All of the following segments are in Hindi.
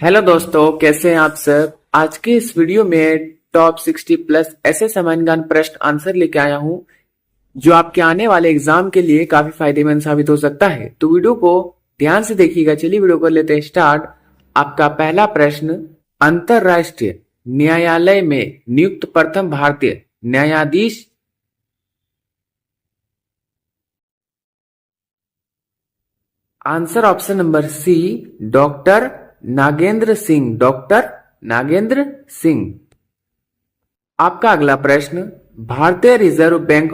हेलो दोस्तों, कैसे हैं आप सब। आज के इस वीडियो में टॉप 60 प्लस ऐसे सामान्य ज्ञान प्रश्न आंसर लेके आया हूं जो आपके आने वाले एग्जाम के लिए काफी फायदेमंद साबित हो सकता है। तो वीडियो को ध्यान से देखिएगा। चलिए वीडियो को लेते हैं स्टार्ट। आपका पहला प्रश्न, अंतरराष्ट्रीय न्यायालय में नियुक्त प्रथम भारतीय न्यायाधीश। Answer option number C, doctor Nagendra Singh. Doctor Nagendra Singh. आपका अगला प्रश्न, भारतीय रिजर्व बैंक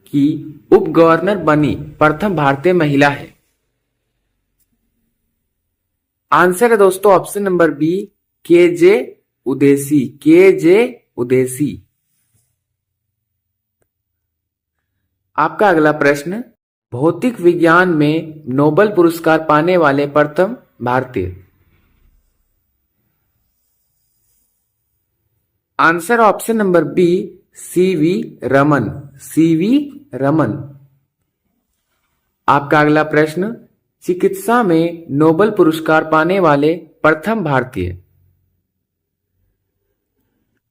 की उप गवर्नर बनी प्रथम भारतीय महिला है। आंसर है दोस्तों ऑप्शन नंबर बी, के जे उदेसी। के जे उदेसी। आपका अगला प्रश्न, भौतिक विज्ञान में नोबेल पुरस्कार पाने वाले प्रथम भारतीय। Answer option number B, CV Raman. CV Raman. आपका अगला प्रश्न, चिकित्सा में नोबेल पुरस्कार पाने वाले प्रथम भारतीय।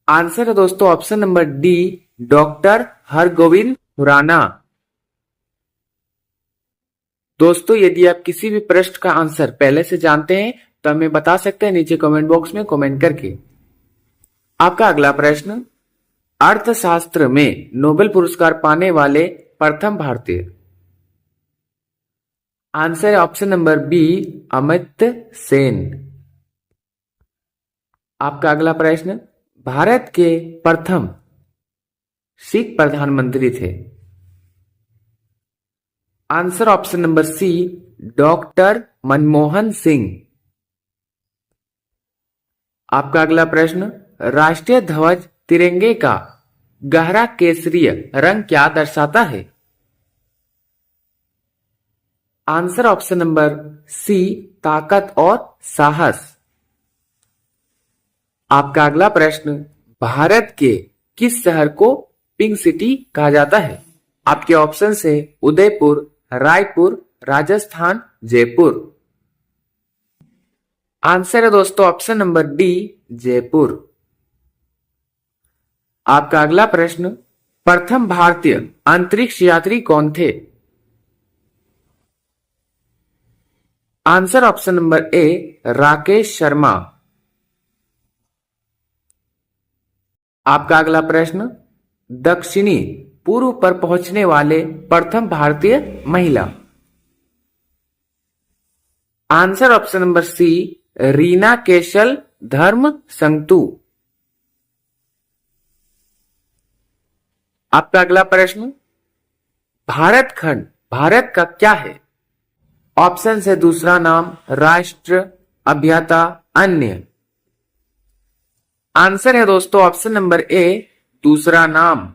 आंसर है दोस्तों option number D, doctor Hargobind Khorana. दोस्तों यदि आप किसी भी प्रश्न का आंसर पहले से जानते हैं तो हमें बता सकते हैं नीचे कमेंट बॉक्स में कमेंट करके। आपका अगला प्रश्न, अर्थशास्त्र में नोबेल पुरस्कार पाने वाले प्रथम भारतीय। आंसर है option number B, Amartya Sen. आपका अगला प्रश्न, भारत के प्रथम सिख प्रधानमंत्री थे। Answer option number C, doctor Manmohan Singh. आपका अगला प्रश्न, राष्ट्रीय ध्वज तिरंगे का गहरा केसरिय रंग क्या दर्शाता है। आंसर ऑप्शन नंबर सी, ताकत और साहस। आपका अगला प्रश्न, भारत के किस शहर को पिंक सिटी कहा जाता है। आपके ऑप्शन से उदयपुर, रायपुर, राजस्थान, जयपुर। आंसर है दोस्तों ऑप्शन नंबर डी, जयपुर। आपका अगला प्रश्न, प्रथम भारतीय अंतरिक्ष यात्री कौन थे। आंसर ऑप्शन नंबर ए, राकेश शर्मा। आपका अगला प्रश्न, दक्षिणी पूर्व पर पहुंचने वाले प्रथम भारतीय महिला। Answer option number C, Reena Kaushal Dharmshaktu. आपका अगला प्रश्न, भारत खंड भारत का क्या है। ऑप्शन है दूसरा नाम, राष्ट्र, अभियता, अन्य। आंसर है दोस्तों ऑप्शन नंबर ए, दूसरा नाम।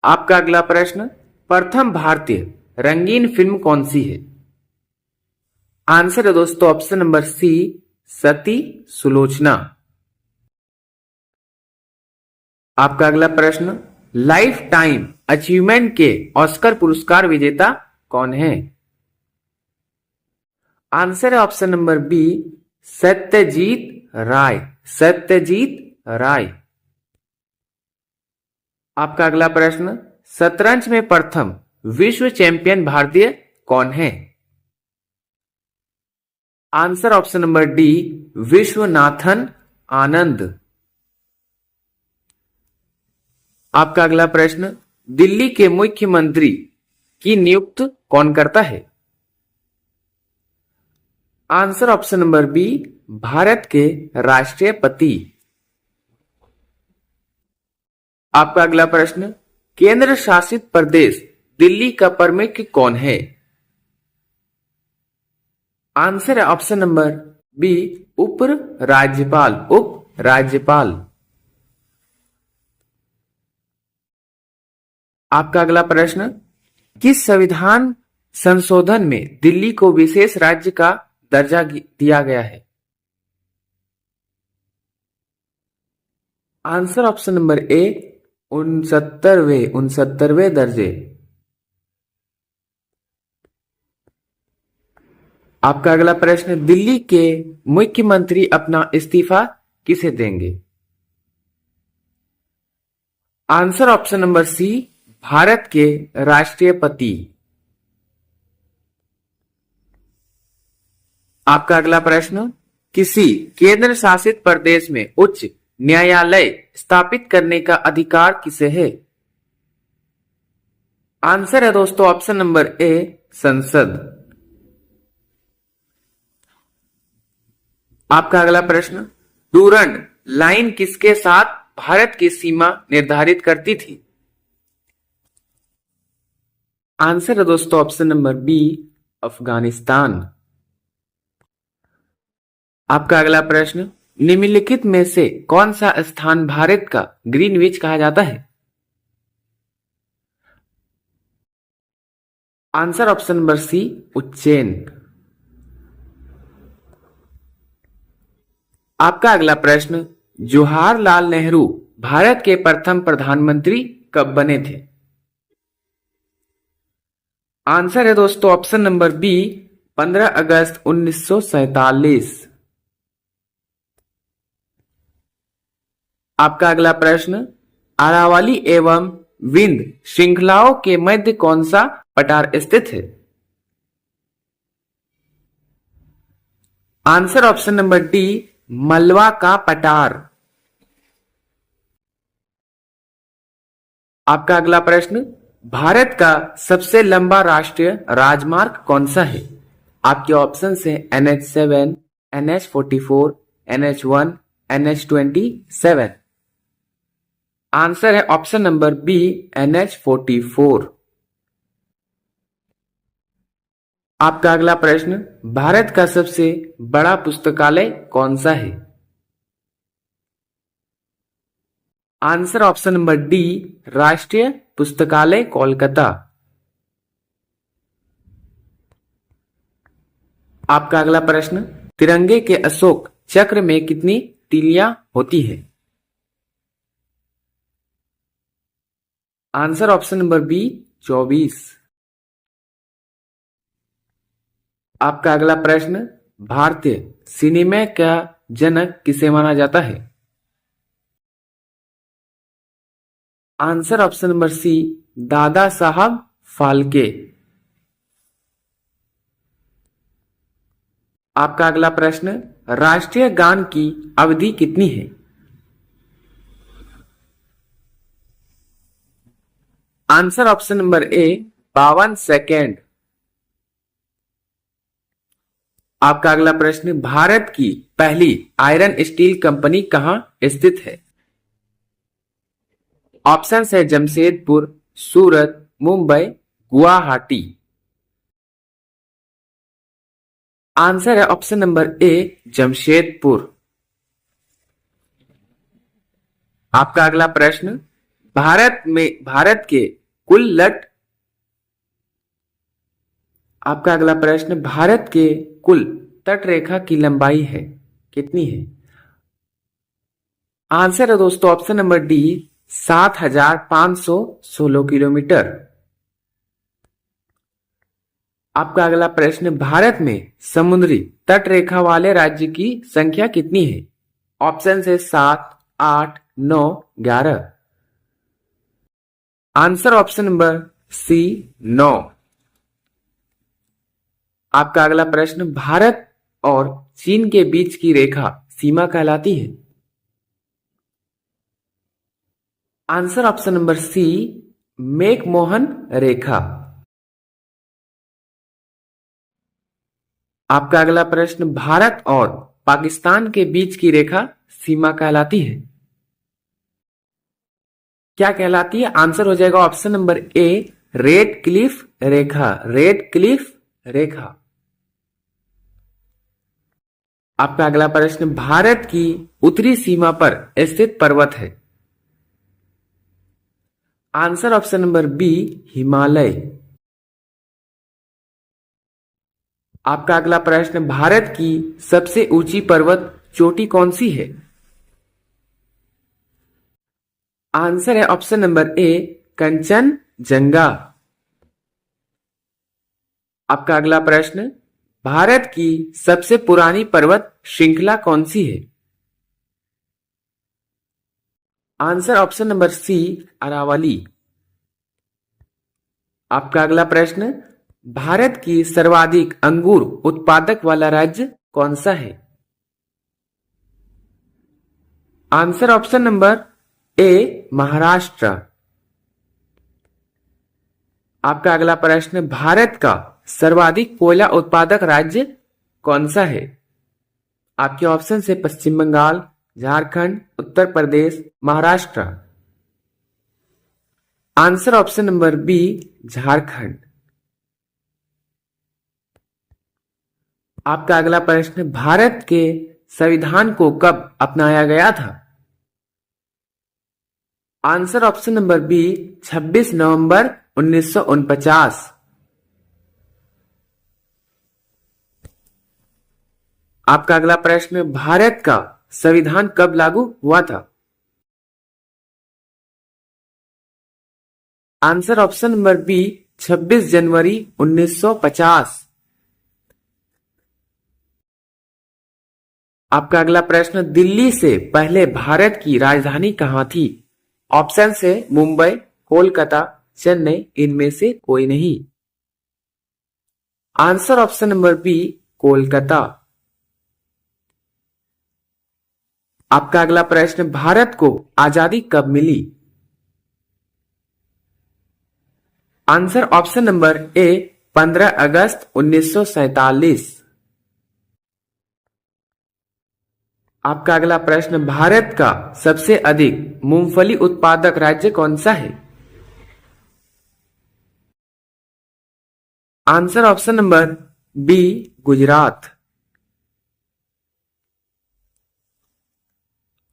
आपका अगला प्रश्न, प्रथम भारतीय रंगीन फिल्म कौन सी है। आंसर है दोस्तों ऑप्शन नंबर सी, सती सुलोचना। आपका अगला प्रश्न, लाइफ टाइम अचीवमेंट के ऑस्कर पुरस्कार विजेता कौन है। आंसर है ऑप्शन नंबर बी, सत्यजीत राय। सत्यजीत राय। आपका अगला प्रश्न, शतरंज में प्रथम विश्व चैंपियन भारतीय कौन है। Answer option number D, Viswanathan Anand. आपका अगला प्रश्न, दिल्ली के मुख्यमंत्री की नियुक्ति कौन करता है। Answer option number B, Bharat के राष्ट्रपति। आपका अगला प्रश्न, केंद्र शासित प्रदेश दिल्ली का प्रमुख कौन है। आंसर है ऑप्शन नंबर बी, उप राज्यपाल। उप राज्यपाल। आपका अगला प्रश्न, किस संविधान संशोधन में दिल्ली को विशेष राज्य का दर्जा दिया गया है। आंसर ऑप्शन नंबर ए, 69वें दर्जे। आपका अगला प्रश्न, दिल्ली के मुख्यमंत्री अपना इस्तीफा किसे देंगे? Answer option number C, Bharat के राष्ट्रपति। आपका अगला प्रश्न, किसी केंद्र शासित प्रदेश में उच्च न्यायालय स्थापित करने का अधिकार किसे है? आंसर है दोस्तों ऑप्शन नंबर ए, संसद। आपका अगला प्रश्न, डूरंड लाइन किसके साथ भारत की सीमा निर्धारित करती थी? आंसर है दोस्तों ऑप्शन नंबर बी, अफगानिस्तान। आपका अगला प्रश्न, निम्नलिखित में से कौन सा स्थान भारत का ग्रीनविच कहा जाता है? Answer option number C, Ujjain. आपका अगला प्रश्न, जवाहरलाल नेहरू भारत के प्रथम प्रधानमंत्री कब बने थे? आंसर है दोस्तों ऑप्शन नंबर बी, 15 अगस्त 1947। आपका अगला प्रश्न, अरावली एवं विंध्य श्रृंखलाओं के मध्य कौन सा पठार स्थित है? आंसर ऑप्शन नंबर डी, मलवा का पठार। आपका अगला प्रश्न, भारत का सबसे लंबा राष्ट्रीय राजमार्ग कौन सा है? आपके ऑप्शन है NH7, NH44, NH1, NH27। Answer है ऑप्शन नंबर बी, NH44। आपका अगला प्रश्न, भारत का सबसे बड़ा पुस्तकालय कौन सा है? आंसर ऑप्शन नंबर डी, राष्ट्रीय पुस्तकालय कोलकाता। आपका अगला प्रश्न, तिरंगे के अशोक चक्र में कितनी तीलियां होती है? Answer option number B, 24। आपका अगला प्रश्न, भारतीय सिनेमा का जनक किसे माना जाता है? आंसर ऑप्शन नंबर सी, दादा साहब फाल्के। आपका अगला प्रश्न, राष्ट्रीय गान की अवधि कितनी है? आंसर ऑप्शन नंबर ए, 52 सेकेंड। आपका अगला प्रश्न, भारत की पहली आयरन स्टील कंपनी कहां स्थित है? ऑप्शन है जमशेदपुर, सूरत, मुंबई, गुवाहाटी। आंसर है ऑप्शन नंबर ए, जमशेदपुर। आपका अगला प्रश्न, भारत के कुल लट आपका अगला प्रश्न, भारत के कुल तट रेखा की लंबाई है कितनी है? आंसर है दोस्तों ऑप्शन नंबर डी, 7516 किलोमीटर। आपका अगला प्रश्न, भारत में समुद्री तट रेखा वाले राज्य की संख्या कितनी है? ऑप्शन है 7, 8, 9, 11। Answer option number C, 9। आपका अगला प्रश्न, भारत और चीन के बीच की रेखा सीमा कहलाती है? Answer option number C, McMahon रेखा। आपका अगला प्रश्न, भारत और पाकिस्तान के बीच की रेखा सीमा कहलाती है? क्या कहलाती है? आंसर हो जाएगा option number A, Radcliffe रेखा। रेड क्लिफ रेखा। आपका अगला प्रश्न, भारत की उत्तरी सीमा पर स्थित पर्वत है? Answer option number B, Himalaya. आपका अगला प्रश्न, भारत की सबसे ऊंची पर्वत चोटी कौन सी है? आंसर है ऑप्शन नंबर ए, कंचनजंगा। आपका अगला प्रश्न, भारत की सबसे पुरानी पर्वत श्रृंखला कौन सी है? Answer option number C, Aravalli. आपका अगला प्रश्न, भारत की सर्वाधिक अंगूर उत्पादक वाला राज्य कौन सा है? आंसर ऑप्शन नंबर ए, महाराष्ट्र। आपका अगला प्रश्न, भारत का सर्वाधिक कोयला उत्पादक राज्य कौन सा है? आपके ऑप्शन है Paschim Bangal, Jharkhand, Uttar Pradesh, Maharashtra. Answer option number B, Jharkhand. आपका अगला प्रश्न, भारत के संविधान को कब अपनाया गया था? आंसर ऑप्शन नंबर बी, 26 नवंबर 1949। आपका अगला प्रश्न, भारत का संविधान कब लागू हुआ था? आंसर ऑप्शन नंबर बी, 26 जनवरी 1950। आपका अगला प्रश्न, दिल्ली से पहले भारत की राजधानी कहां थी? ऑप्शन है मुंबई, कोलकाता, चेन्नई, इनमें से कोई नहीं। Answer option number B, Kolkata. आपका अगला प्रश्न, भारत को आजादी कब मिली? आंसर ऑप्शन नंबर ए, 15 अगस्त 1947। आपका अगला प्रश्न, भारत का सबसे अधिक मूंगफली उत्पादक राज्य कौन सा है? Answer option number B, Gujarat.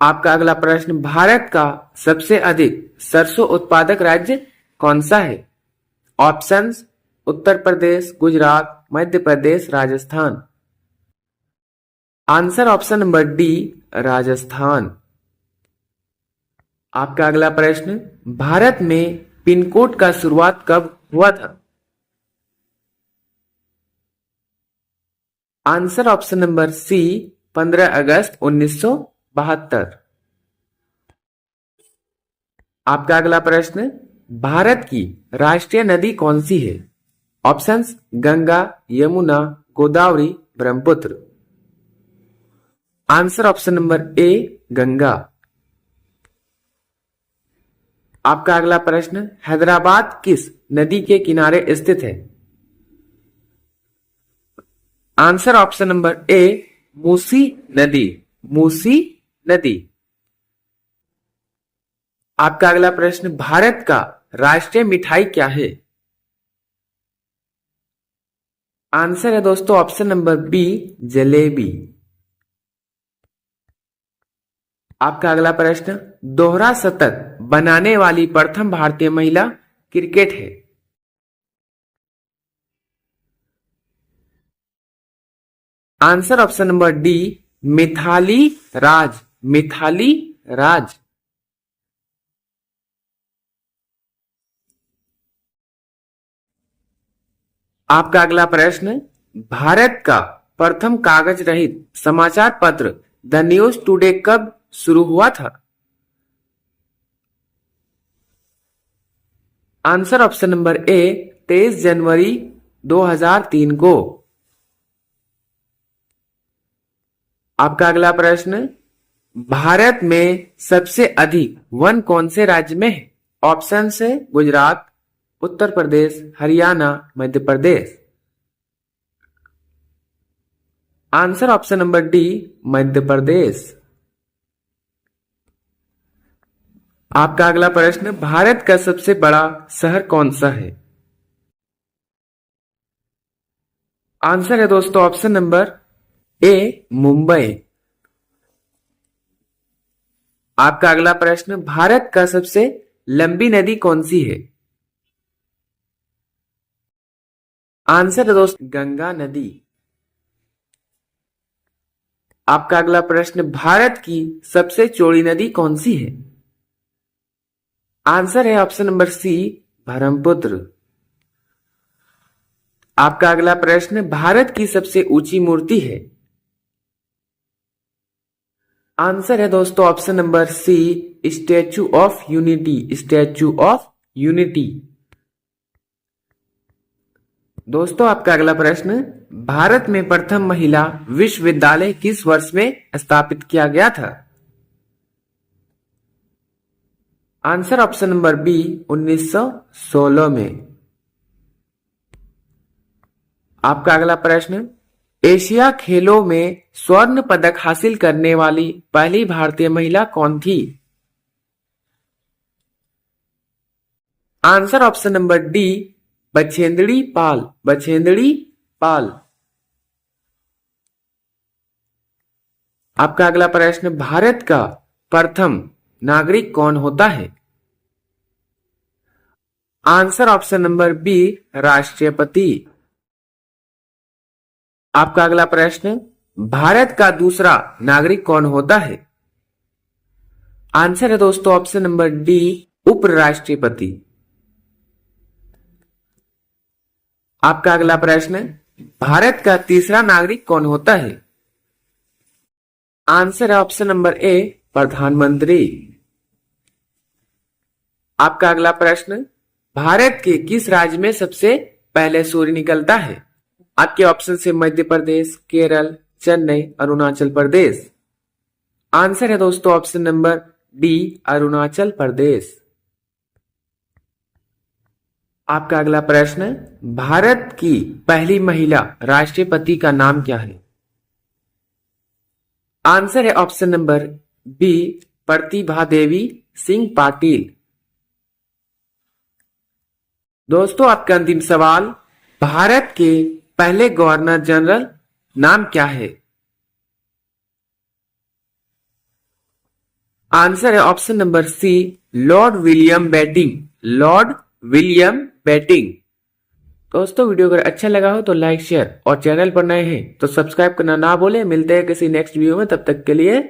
आपका अगला प्रश्न, भारत का सबसे अधिक सरसों उत्पादक राज्य कौन सा है? Options, Uttar Pradesh, Gujarat, Madhya Pradesh, Rajasthan. Answer option number D, Rajasthan. आपका अगला प्रश्न, भारत में पिन कोड का शुरुआत कब हुआ था? आंसर ऑप्शन नंबर सी, 15 अगस्त 1972। आपका अगला प्रश्न, भारत की राष्ट्रीय नदी कौन सी है? Options, Ganga, Yamuna, Godavari, Brahmaputra. Answer option number ए, गंगा। आपका अगला प्रश्न, हैदराबाद किस नदी के किनारे स्थित है? आंसर ऑप्शन नंबर ए, मूसी नदी, मूसी नदी। आपका अगला प्रश्न, भारत का राष्ट्रीय मिठाई क्या है? आंसर है दोस्तों ऑप्शन नंबर बी, जलेबी। आपका अगला प्रश्न, दोहरा शतक बनाने वाली प्रथम भारतीय महिला क्रिकेट है? Answer option number D, Mithali Raj, Mithali Raj. आपका अगला प्रश्न, भारत का प्रथम कागज रहित समाचार पत्र द न्यूज टुडे कब शुरू हुआ था? आंसर ऑप्शन नंबर ए, 23 जनवरी 2003 को। आपका अगला प्रश्न, भारत में सबसे अधिक वन कौन से राज्य में है? ऑप्शन है Gujarat, Uttar Pradesh, Haryana, Madhya Pradesh. Answer option number D, Madhya Pradesh. आपका अगला प्रश्न, भारत का सबसे बड़ा शहर कौन सा है? आंसर है दोस्तों ऑप्शन नंबर ए, मुंबई। आपका अगला प्रश्न, भारत का सबसे लंबी नदी कौन सी है? आंसर है दोस्तों गंगा नदी। आपका अगला प्रश्न, भारत की सबसे चौड़ी नदी कौन सी है? आंसर है ऑप्शन नंबर सी, ब्रह्मपुत्र। आपका अगला प्रश्न, भारत की सबसे ऊंची मूर्ति है? आंसर है दोस्तों option number C, Statue of Unity. Statue of Unity. दोस्तों आपका अगला प्रश्न, भारत में प्रथम महिला विश्वविद्यालय किस वर्ष में स्थापित किया गया था? आंसर ऑप्शन नंबर बी, 1916 में। आपका अगला प्रश्न, एशिया खेलों में स्वर्ण पदक हासिल करने वाली पहली भारतीय महिला कौन थी? Answer option number D, Bachendri Pal. Bachendri Pal. आपका अगला प्रश्न, भारत का प्रथम नागरिक कौन होता है? आंसर ऑप्शन नंबर बी, राष्ट्रपति। आपका अगला प्रश्न, भारत का दूसरा नागरिक कौन होता है? आंसर है दोस्तों ऑप्शन नंबर डी, उपराष्ट्रपति। आपका अगला प्रश्न, भारत का तीसरा नागरिक कौन होता है? आंसर है ऑप्शन नंबर ए, प्रधानमंत्री। आपका अगला प्रश्न, भारत के किस राज्य में सबसे पहले सूर्य निकलता है? आपके ऑप्शन से मध्य प्रदेश, केरल, चेन्नई, अरुणाचल प्रदेश। आंसर है दोस्तों option number D, Arunachal Pradesh. आपका अगला प्रश्न, भारत की पहली महिला राष्ट्रपति का नाम क्या है? आंसर है option number B, Pratibha Devi Singh Patil. दोस्तों आपका अंतिम सवाल, भारत के पहले गवर्नर जनरल नाम क्या है? आंसर है option number C, Lord William Bentinck. Lord William Bentinck. दोस्तों वीडियो अगर अच्छा लगा हो तो लाइक, शेयर और चैनल पर नए हैं तो सब्सक्राइब करना ना भूलें। मिलते हैं किसी नेक्स्ट वीडियो में, तब तक के लिए